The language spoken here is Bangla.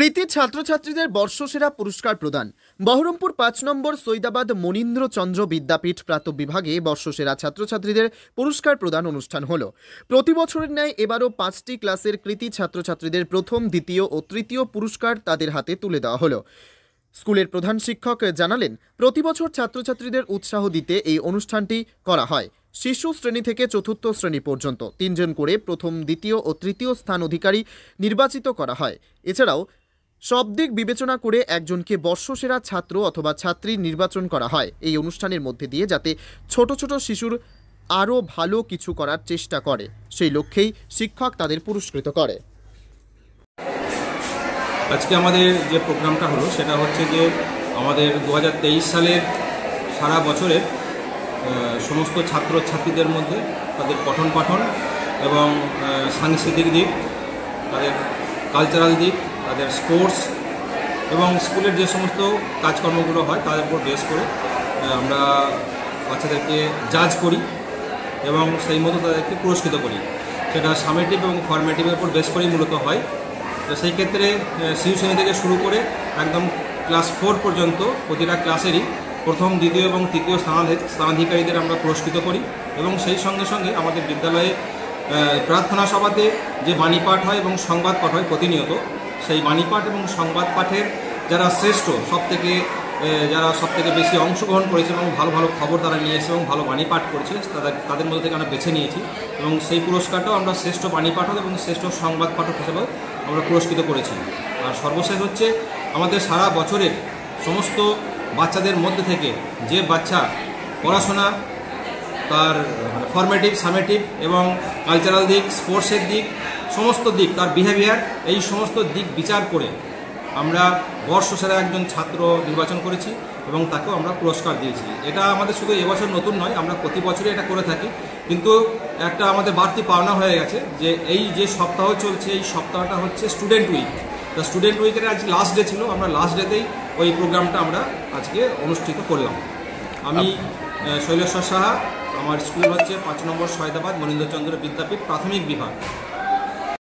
কৃতি ছাত্রছাত্রীদের বর্ষসেরা পুরস্কার প্রদান। বহরমপুর ৫ নম্বর সৈদাবাদ মনীন্দ্রচন্দ্র বিদ্যাপীঠ প্রাতঃ বিভাগে বর্ষসেরা ছাত্রছাত্রীদের পুরস্কার প্রদান অনুষ্ঠান হলো। প্রতি বছরের ন্যায় এবারও ৫টি ক্লাসের কৃতি ছাত্রছাত্রীদের প্রথম, দ্বিতীয় ও তৃতীয় পুরস্কার তাদের হাতে তুলে দেওয়া হলো। স্কুলের প্রধান শিক্ষক জানালেন, প্রতি বছর ছাত্রছাত্রীদের উৎসাহ দিতে এই অনুষ্ঠানটি করা হয়। শিশু শ্রেণী থেকে চতুর্থ শ্রেণী পর্যন্ত ৩ জন করে প্রথম, দ্বিতীয় ও তৃতীয় স্থান অধিকারী নির্বাচিত করা হয়। এছাড়াও সব দিক বিবেচনা করে একজনকে বর্ষসেরা ছাত্র অথবা ছাত্রী নির্বাচন করা হয় এই অনুষ্ঠানের মধ্যে দিয়ে, যাতে ছোট ছোট শিশুর আরও ভালো কিছু করার চেষ্টা করে, সেই লক্ষ্যেই শিক্ষক তাদের পুরস্কৃত করে। আজকে আমাদের যে প্রোগ্রামটা হলো সেটা হচ্ছে যে আমাদের 2023 সালের সারা বছরের সমস্ত ছাত্রছাত্রীদের মধ্যে তাদের পঠন পাঠন এবং সাংস্কৃতিক দিক, তাদের কালচারাল দিক, তাদের স্পোর্টস এবং স্কুলের যে সমস্ত কাজকর্মগুলো হয় তাদের উপর বেস করে আমরা বাচ্চাদেরকে জাজ করি এবং সেই মতো তাদেরকে পুরস্কৃত করি। সেটা সামেটিভ এবং ফরমেটিভের উপর বেস করেই মূলত হয়। তো সেই ক্ষেত্রে শিশু শ্রেণী থেকে শুরু করে একদম ক্লাস 4 পর্যন্ত প্রতিটা ক্লাসেরই প্রথম, দ্বিতীয় এবং তৃতীয় স্থানাধিকারীদের আমরা পুরস্কৃত করি এবং সেই সঙ্গে সঙ্গে আমাদের বিদ্যালয়ে প্রার্থনা সভাতে যে বাণী পাঠ হয় এবং সংবাদ পাঠ হয় প্রতিনিয়ত, সেই বাণী পাঠ এবং সংবাদ পাঠের যারা শ্রেষ্ঠ, যারা সবথেকে বেশি অংশগ্রহণ করেছে এবং ভালো ভালো খবর তারা নিয়ে এসে এবং ভালো বাণী পাঠ করেছে, তাদের মধ্যে থেকে আমরা বেছে নিয়েছি এবং সেই পুরস্কারটাও আমরা শ্রেষ্ঠ বাণী পাঠক এবং শ্রেষ্ঠ সংবাদ পাঠক হিসেবেও আমরা পুরস্কৃত করেছি। আর সর্বশেষ হচ্ছে আমাদের সারা বছরের সমস্ত বাচ্চাদের মধ্যে থেকে যে বাচ্চা পড়াশোনা, তার ফরমেটিভ, সামেটিভ এবং কালচারাল দিক, স্পোর্টসের দিক, সমস্ত দিক, তার বিহেভিয়ার, এই সমস্ত দিক বিচার করে আমরা বর্ষসেরা একজন ছাত্র নির্বাচন করেছি এবং তাকেও আমরা পুরস্কার দিয়েছি। এটা আমাদের শুধু এবছর নতুন নয়, আমরা প্রতি বছরই এটা করে থাকি, কিন্তু একটা আমাদের বাড়তি পাওনা হয়ে গেছে যে এই যে সপ্তাহ চলছে, এই সপ্তাহটা হচ্ছে স্টুডেন্ট উইক। তা স্টুডেন্ট উইকের আজ লাস্ট ডে ছিল, আমরা লাস্ট ডেতেই ওই প্রোগ্রামটা আমরা আজকে অনুষ্ঠিত করলাম। আমি শৈলেশ্বর সাহা, আমার স্কুল হচ্ছে ৫ নম্বর সৈদাবাদ মনীন্দ্রচন্দ্র বিদ্যাপীঠ প্রাথমিক বিভাগ।